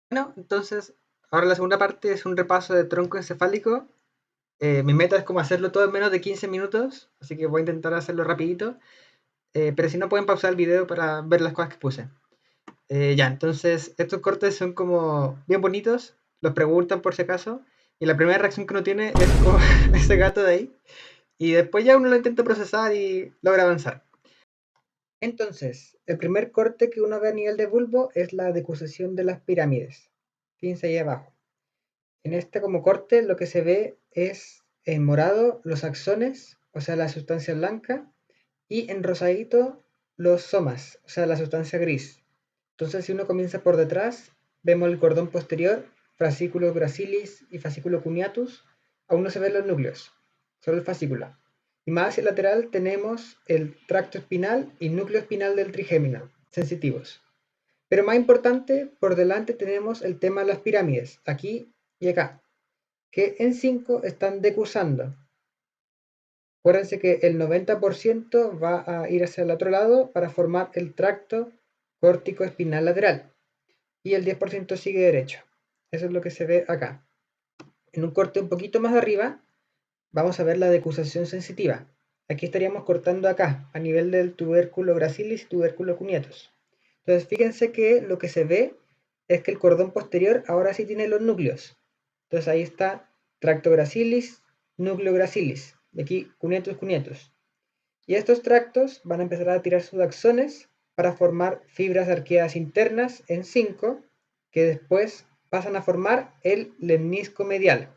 Bueno, entonces, ahora la segunda parte es un repaso de tronco encefálico. Mi meta es como hacerlo todo en menos de 15 minutos, así que voy a intentar hacerlo rapidito. Pero si no, pueden pausar el video para ver las cosas que puse. Ya, entonces, estos cortes son como bien bonitos, los preguntan por si acaso, y la primera reacción que uno tiene es como ese gato de ahí, y después ya uno lo intenta procesar y logra avanzar. Entonces, el primer corte que uno ve a nivel de bulbo es la decusación de las pirámides. Fíjense ahí abajo. En este como corte lo que se ve es en morado los axones, o sea, la sustancia blanca, y en rosadito los somas, o sea, la sustancia gris. Entonces, si uno comienza por detrás, vemos el cordón posterior, fascículo gracilis y fascículo cuneatus, aún no se ven los núcleos, solo el fascículo. Y más hacia el lateral tenemos el tracto espinal y núcleo espinal del trigémino, sensitivos. Pero más importante, por delante tenemos el tema de las pirámides, aquí y acá, que en 5 están decusando. Acuérdense que el 90% va a ir hacia el otro lado para formar el tracto córtico espinal lateral y el 10% sigue derecho. Eso es lo que se ve acá. En un corte un poquito más arriba vamos a ver la decusación sensitiva. Aquí estaríamos cortando acá, a nivel del tubérculo gracilis y tubérculo cuneatus. Entonces fíjense que lo que se ve es que el cordón posterior ahora sí tiene los núcleos. Entonces ahí está tracto gracilis, núcleo gracilis. Y aquí cuneatus, cuneatus. Y estos tractos van a empezar a tirar sus axones para formar fibras arqueadas internas en 5, que después pasan a formar el lemnisco medial.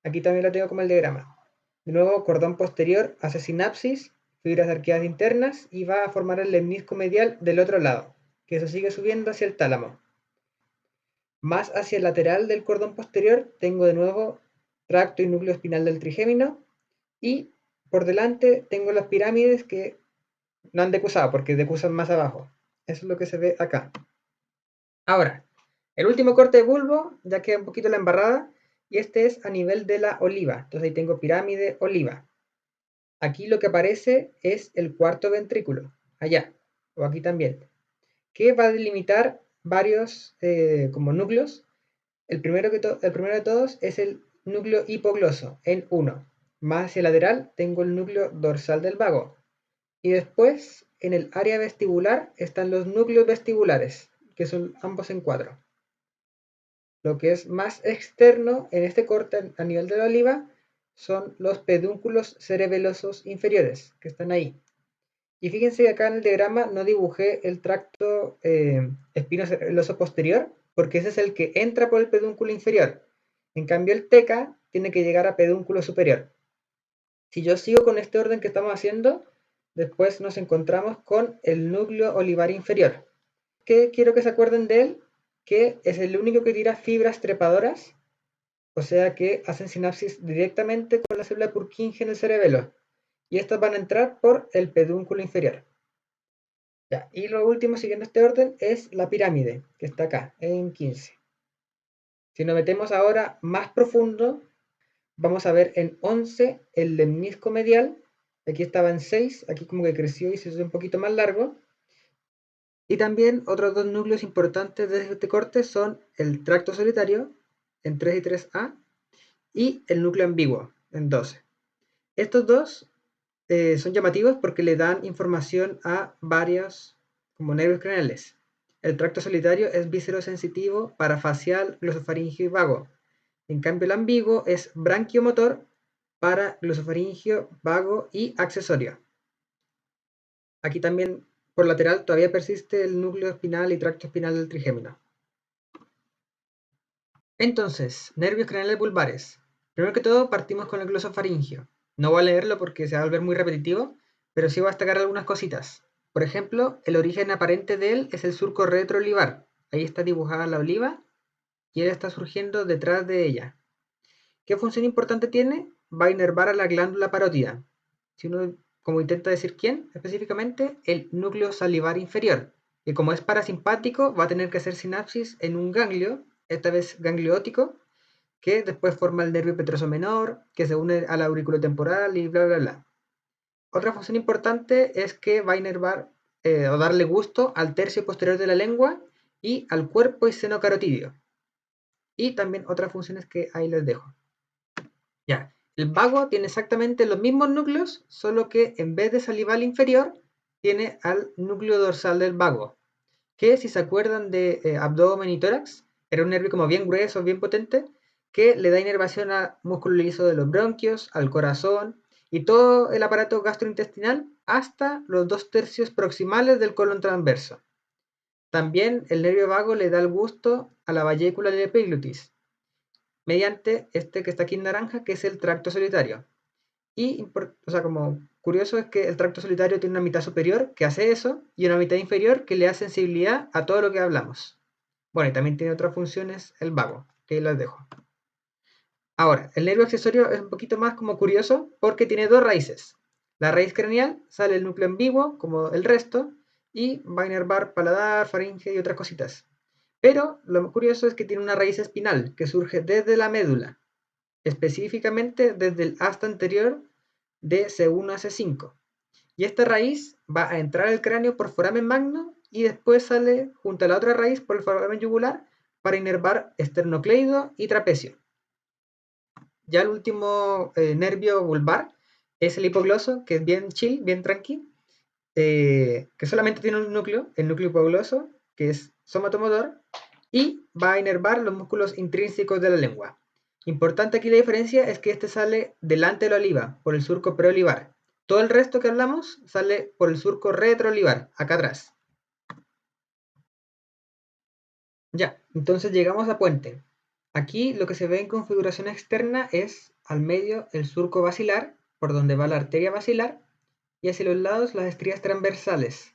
Aquí también lo tengo como el diagrama. De nuevo, cordón posterior hace sinapsis, fibras arqueadas internas y va a formar el lemnisco medial del otro lado, que eso sigue subiendo hacia el tálamo. Más hacia el lateral del cordón posterior tengo de nuevo tracto y núcleo espinal del trigémino y por delante tengo las pirámides que no han decusado porque decusan más abajo. Eso es lo que se ve acá. Ahora, el último corte de bulbo, ya queda un poquito la embarrada, y este es a nivel de la oliva. Entonces ahí tengo pirámide, oliva. Aquí lo que aparece es el cuarto ventrículo, allá, o aquí también, que va a delimitar varios como núcleos. El primero de todos es el núcleo hipogloso, en 1. Más hacia el lateral tengo el núcleo dorsal del vago. Y después, en el área vestibular, están los núcleos vestibulares, que son ambos en 4. Lo que es más externo en este corte a nivel de la oliva son los pedúnculos cerebelosos inferiores, que están ahí. Y fíjense que acá en el diagrama no dibujé el tracto espinocerebeloso posterior, porque ese es el que entra por el pedúnculo inferior. En cambio, el teca tiene que llegar a pedúnculo superior. Si yo sigo con este orden que estamos haciendo, después nos encontramos con el núcleo olivar inferior. ¿Qué quiero que se acuerden de él? Que es el único que tira fibras trepadoras, o sea que hacen sinapsis directamente con la célula Purkinje en el cerebelo. Y estas van a entrar por el pedúnculo inferior. Ya, y lo último, siguiendo este orden, es la pirámide, que está acá, en 15. Si nos metemos ahora más profundo, vamos a ver en 11 el lemnisco medial. Aquí estaba en 6, aquí como que creció y se hizo un poquito más largo. Y también otros dos núcleos importantes de este corte son el tracto solitario en 3 y 3A y el núcleo ambiguo en 12. Estos dos son llamativos porque le dan información a varios como nervios craneales. El tracto solitario es viscerosensitivo, parafacial, glosofaringio y vago. En cambio, el ambiguo es branquiomotor para glosofaringio, vago y accesorio. Aquí también por lateral todavía persiste el núcleo espinal y tracto espinal del trigémino. Entonces, nervios craneales vulvares. Primero que todo partimos con el glosofaringio. No voy a leerlo porque se va a volver muy repetitivo, pero sí voy a destacar algunas cositas. Por ejemplo, el origen aparente de él es el surco retroolivar. Ahí está dibujada la oliva y él está surgiendo detrás de ella. ¿Qué función importante tiene? Va a inervar a la glándula parótida. Si uno como intenta decir quién, específicamente el núcleo salivar inferior, que como es parasimpático va a tener que hacer sinapsis en un ganglio, esta vez gangliótico, que después forma el nervio petroso menor, que se une a la auriculotemporal y bla bla bla. Otra función importante es que va a inervar o darle gusto al tercio posterior de la lengua y al cuerpo y seno carotidio. y también otras funciones que ahí les dejo. Ya, el vago tiene exactamente los mismos núcleos, solo que en vez de salival inferior, tiene al núcleo dorsal del vago, que si se acuerdan de abdomen y tórax, era un nervio como bien grueso, bien potente, que le da inervación al músculo liso de los bronquios, al corazón y todo el aparato gastrointestinal hasta los 2/3 proximales del colon transverso. También el nervio vago le da el gusto a la vallécula de la epiglotis, mediante este que está aquí en naranja, que es el tracto solitario. Y, o sea, como curioso es que el tracto solitario tiene una mitad superior que hace eso y una mitad inferior que le da sensibilidad a todo lo que hablamos. Bueno, y también tiene otras funciones el vago, que las dejo. Ahora, el nervio accesorio es un poquito más como curioso porque tiene dos raíces. La raíz craneal sale el núcleo ambiguo, como el resto, y va a inervar paladar, faringe y otras cositas. Pero lo curioso es que tiene una raíz espinal que surge desde la médula, específicamente desde el asta anterior de C1 a C5. Y esta raíz va a entrar al cráneo por foramen magno y después sale junto a la otra raíz por el foramen yugular para inervar esternocleido y trapecio. Ya el último nervio vulvar es el hipogloso, que es bien chill, bien tranqui, que solamente tiene un núcleo, el núcleo hipogloso, que es somatomotor, y va a inervar los músculos intrínsecos de la lengua. Importante aquí la diferencia es que este sale delante de la oliva, por el surco preolivar. Todo el resto que hablamos sale por el surco retroolivar, acá atrás. Ya, entonces llegamos a puente. Aquí lo que se ve en configuración externa es al medio el surco basilar, por donde va la arteria basilar, y hacia los lados las estrías transversales,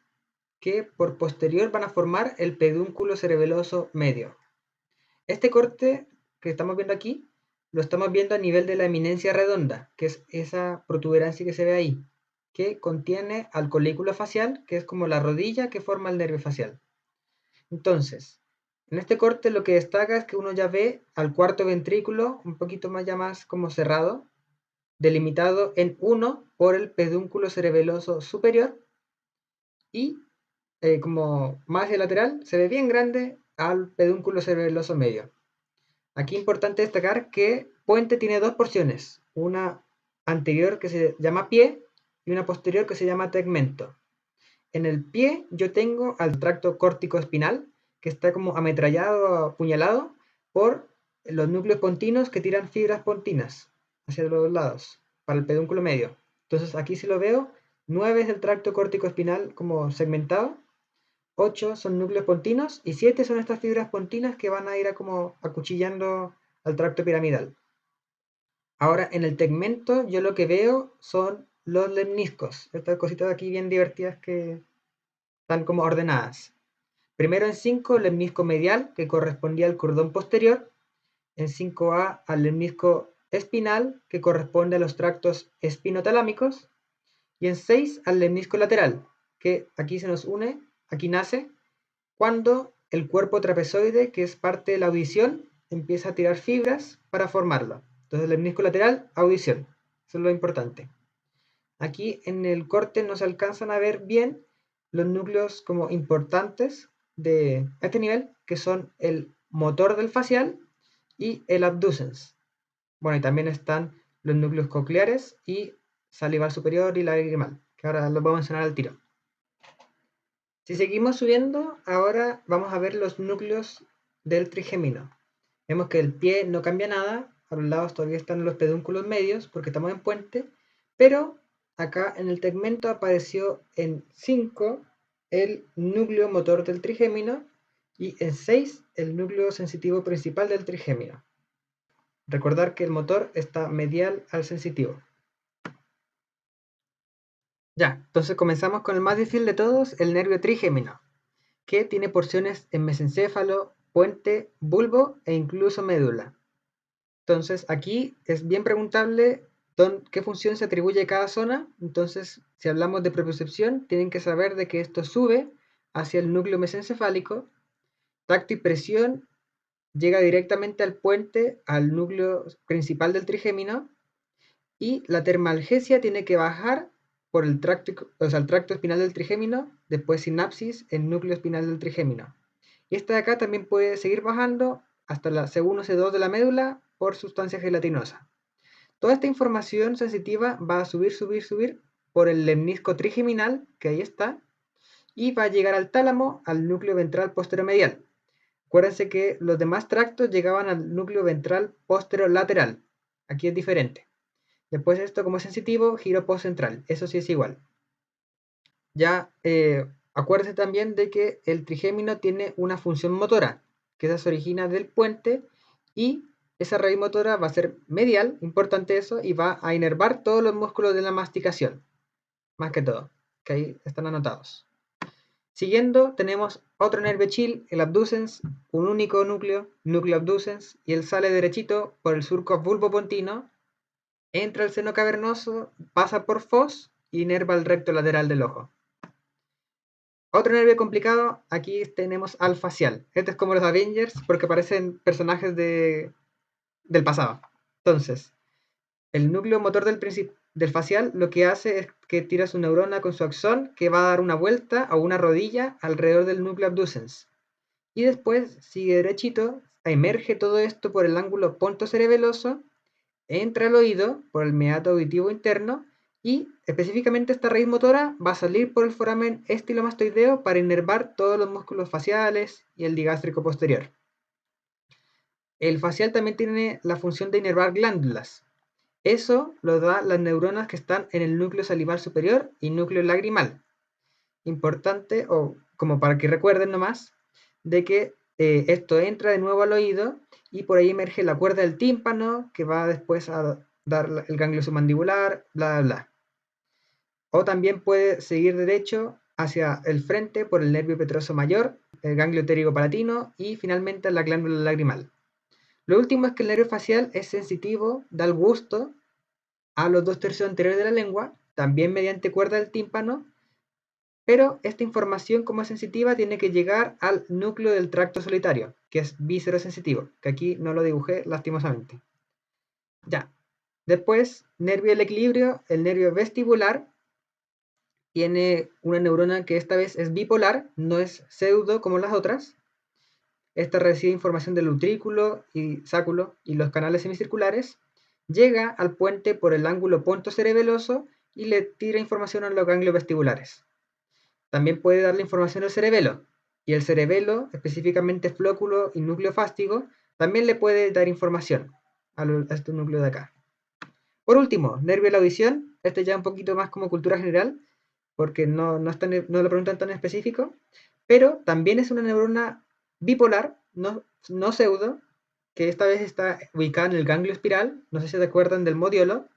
que por posterior van a formar el pedúnculo cerebeloso medio. Este corte que estamos viendo aquí, lo estamos viendo a nivel de la eminencia redonda, que es esa protuberancia que se ve ahí, que contiene al colículo facial, que es como la rodilla que forma el nervio facial. Entonces, en este corte lo que destaca es que uno ya ve al cuarto ventrículo un poquito más ya más como cerrado, delimitado en uno por el pedúnculo cerebeloso superior y como más hacia lateral se ve bien grande al pedúnculo cerebeloso medio. Aquí es importante destacar que puente tiene dos porciones, una anterior que se llama pie y una posterior que se llama tegmento. En el pie yo tengo al tracto córtico espinal, que está como ametrallado, apuñalado por los núcleos pontinos que tiran fibras pontinas hacia los dos lados, para el pedúnculo medio. Entonces aquí si lo veo, 9 es el tracto córtico espinal como segmentado, 8 son núcleos pontinos y 7 son estas fibras pontinas que van a ir como acuchillando al tracto piramidal. Ahora en el tegmento yo lo que veo son los lemniscos, estas cositas de aquí bien divertidas que están como ordenadas. Primero en 5 el lemnisco medial, que correspondía al cordón posterior. En 5A al lemnisco espinal, que corresponde a los tractos espinotalámicos. Y en 6 al lemnisco lateral, que aquí se nos une, aquí nace, cuando el cuerpo trapezoide, que es parte de la audición, empieza a tirar fibras para formarlo. Entonces el lemnisco lateral, audición. Eso es lo importante. Aquí en el corte no se alcanzan a ver bien los núcleos como importantes de este nivel, que son el motor del facial y el abducens. Bueno, y también están los núcleos cocleares y salival superior y lagrimal, que ahora los voy a mencionar al tiro. Si seguimos subiendo, ahora vamos a ver los núcleos del trigémino. Vemos que el pie no cambia nada, a los lados todavía están los pedúnculos medios porque estamos en puente, pero acá en el tegmento apareció en 5 el núcleo motor del trigémino y en 6 el núcleo sensitivo principal del trigémino. Recordar que el motor está medial al sensitivo. Ya, entonces comenzamos con el más difícil de todos, el nervio trigémino, que tiene porciones en mesencéfalo, puente, bulbo e incluso médula. Entonces aquí es bien preguntable qué función se atribuye a cada zona. Entonces, si hablamos de propiocepción, tienen que saber de que esto sube hacia el núcleo mesencefálico. Tacto y presión llega directamente al puente, al núcleo principal del trigémino. Y la termalgesia tiene que bajar por el tracto, o sea, el tracto espinal del trigémino, después sinapsis, el núcleo espinal del trigémino. Y esta de acá también puede seguir bajando hasta la C1, C2 de la médula por sustancia gelatinosa. Toda esta información sensitiva va a subir por el lemnisco trigeminal, que ahí está, y va a llegar al tálamo, al núcleo ventral posteromedial. Acuérdense que los demás tractos llegaban al núcleo ventral posterolateral. Aquí es diferente. Después esto, como es sensitivo, giro postcentral. Eso sí es igual. Ya acuérdense también de que el trigémino tiene una función motora, que esa se origina del puente, y esa raíz motora va a ser medial, importante eso, y va a inervar todos los músculos de la masticación, más que todo, que ahí están anotados. Siguiendo, tenemos otro nervio chill, el abducens, un único núcleo, núcleo abducens, y él sale derechito por el surco bulbopontino, entra al seno cavernoso, pasa por fos y inerva el recto lateral del ojo. Otro nervio complicado, aquí tenemos al facial. Este es como los Avengers porque parecen personajes del pasado. Entonces, el núcleo motor del facial lo que hace es que tira su neurona con su axón que va a dar una vuelta o una rodilla alrededor del núcleo abducens. Y después sigue derechito, emerge todo esto por el ángulo pontocerebeloso, entra al oído por el meato auditivo interno y específicamente esta raíz motora va a salir por el foramen estilomastoideo para inervar todos los músculos faciales y el digástrico posterior. El facial también tiene la función de inervar glándulas. Eso lo da las neuronas que están en el núcleo salival superior y núcleo lagrimal. Importante, o como para que recuerden nomás, de que esto entra de nuevo al oído y por ahí emerge la cuerda del tímpano que va después a dar el ganglio submandibular, bla, bla, bla. O también puede seguir derecho hacia el frente por el nervio petroso mayor, el ganglio pterygo palatino y finalmente la glándula lagrimal. Lo último es que el nervio facial es sensitivo, da el gusto a los 2/3 anteriores de la lengua, también mediante cuerda del tímpano, pero esta información como es sensitiva tiene que llegar al núcleo del tracto solitario, que es víscero-sensitivo, que aquí no lo dibujé lastimosamente. Ya. Después, nervio del equilibrio, el nervio vestibular, tiene una neurona que esta vez es bipolar, no es pseudo como las otras. Esta recibe información del utrículo y sáculo y los canales semicirculares, llega al puente por el ángulo pontocerebeloso y le tira información a los ganglios vestibulares. También puede darle información al cerebelo, y el cerebelo, específicamente flóculo y núcleo fástico, también le puede dar información a este núcleo de acá. Por último, nervio de la audición, este ya un poquito más como cultura general, porque no lo preguntan tan específico, pero también es una neurona bipolar, no pseudo, que esta vez está ubicada en el ganglio espiral, no sé si se acuerdan del modiolo,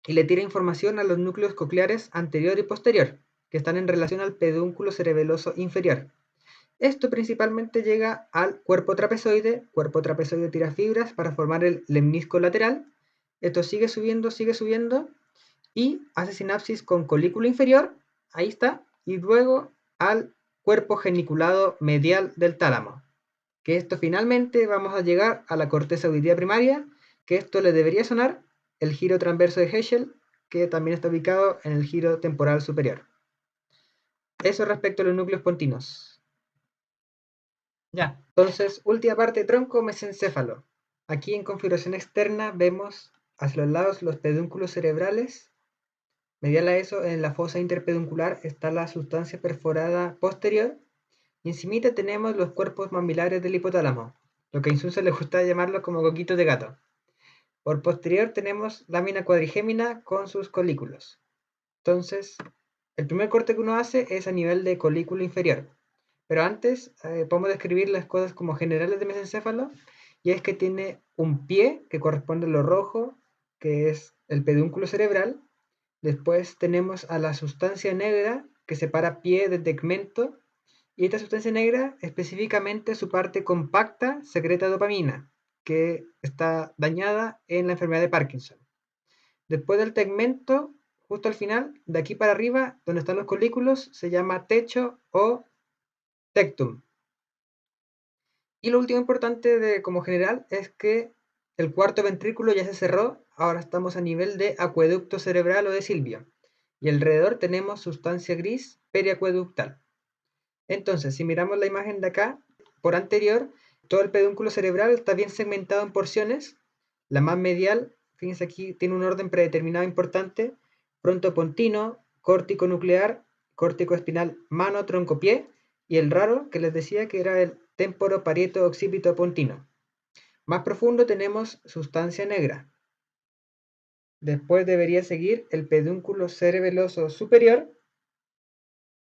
y le tira información a los núcleos cocleares anterior y posterior, que están en relación al pedúnculo cerebeloso inferior. Esto principalmente llega al cuerpo trapezoide tira fibras para formar el lemnisco lateral. Esto sigue subiendo y hace sinapsis con colículo inferior, ahí está, y luego al cuerpo geniculado medial del tálamo. Que esto finalmente vamos a llegar a la corteza auditiva primaria, que esto le debería sonar el giro transverso de Heschel, que también está ubicado en el giro temporal superior. Eso respecto a los núcleos pontinos. Ya, entonces, última parte de tronco, mesencéfalo. Aquí en configuración externa vemos hacia los lados los pedúnculos cerebrales. Medial a eso, en la fosa interpeduncular está la sustancia perforada posterior. Y encimita tenemos los cuerpos mamilares del hipotálamo, lo que a Insunza le gusta llamarlo como coquitos de gato. Por posterior tenemos lámina cuadrigémina con sus colículos. Entonces, el primer corte que uno hace es a nivel de colículo inferior. Pero antes podemos describir las cosas como generales de mesencéfalo, y es que tiene un pie que corresponde a lo rojo, que es el pedúnculo cerebral. Después tenemos a la sustancia negra que separa pie de tegmento, y esta sustancia negra, específicamente su parte compacta, secreta dopamina, que está dañada en la enfermedad de Parkinson. Después del tegmento, justo al final, de aquí para arriba, donde están los colículos, se llama techo o tectum. Y lo último importante como general es que el cuarto ventrículo ya se cerró, ahora estamos a nivel de acueducto cerebral o de Silvio. Y alrededor tenemos sustancia gris periacueductal. Entonces, si miramos la imagen de acá, por anterior, Todo el pedúnculo cerebral está bien segmentado en porciones. La más medial, fíjense aquí, tiene un orden predeterminado importante: frontopontino, córtico nuclear, córtico espinal, mano, tronco, pie, y el raro que les decía que era el temporo parieto occipito pontino. Más profundo tenemos sustancia negra. Después debería seguir el pedúnculo cerebeloso superior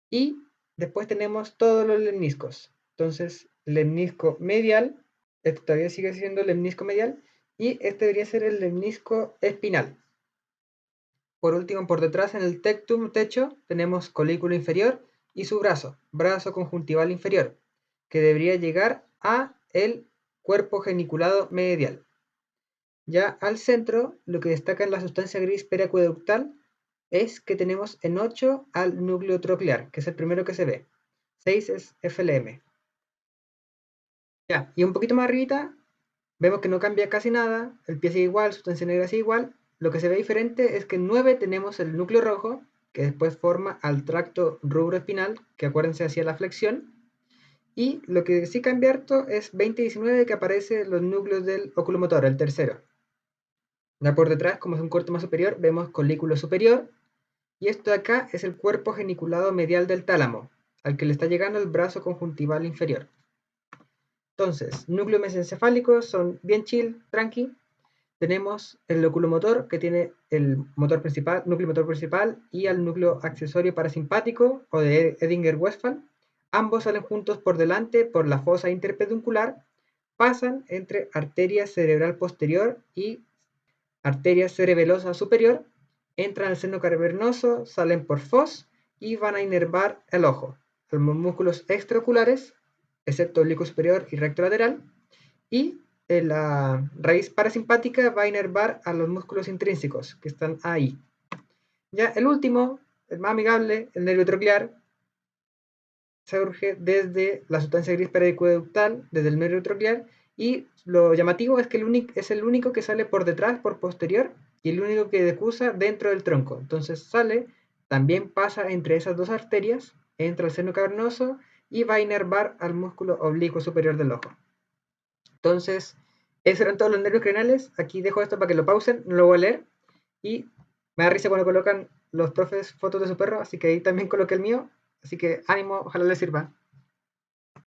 y después tenemos todos los lemniscos. Entonces, lemnisco medial, este todavía sigue siendo el lemnisco medial, y este debería ser el lemnisco espinal. Por último, por detrás en el tectum, techo, tenemos colículo inferior y su brazo, brazo conjuntival inferior, que debería llegar a el cuerpo geniculado medial. Ya al centro, lo que destaca en la sustancia gris periacueductal es que tenemos en 8 al núcleo troclear, que es el primero que se ve. 6 es FLM. Ya, y un poquito más arribita, vemos que no cambia casi nada, el pie sigue igual, sustancia negra sigue igual. Lo que se ve diferente es que en 9 tenemos el núcleo rojo, que después forma al tracto rubroespinal, que acuérdense hacía la flexión. Y lo que sí cambia harto es 20 y 19, que aparecen los núcleos del oculomotor, el tercero. Ya por detrás, como es un corte más superior, vemos colículo superior, y esto de acá es el cuerpo geniculado medial del tálamo, al que le está llegando el brazo conjuntival inferior. Entonces, núcleo mesencefálico son bien chill, tranqui. Tenemos el oculomotor, que tiene el motor principal, núcleo motor principal, y el núcleo accesorio parasimpático, o de Edinger-Westphal. Ambos salen juntos por delante por la fosa interpeduncular, pasan entre arteria cerebral posterior y arteria cerebelosa superior, entran al seno cavernoso, salen por fos y van a inervar el ojo, los músculos extraoculares, excepto oblicuo superior y recto lateral, y la raíz parasimpática va a inervar a los músculos intrínsecos que están ahí. Ya el último, el más amigable, el nervio troclear, surge desde la sustancia gris periacueductal, desde el nervio troclear, y lo llamativo es que es el único que sale por detrás, por posterior, y el único que decusa dentro del tronco. Entonces sale, también pasa entre esas dos arterias, entra al seno cavernoso y va a inervar al músculo oblicuo superior del ojo. Entonces, esos eran todos los nervios craneales. Aquí dejo esto para que lo pausen, no lo voy a leer. Y me da risa cuando colocan los profes fotos de su perro, así que ahí también coloqué el mío. Así que ánimo, ojalá les sirva.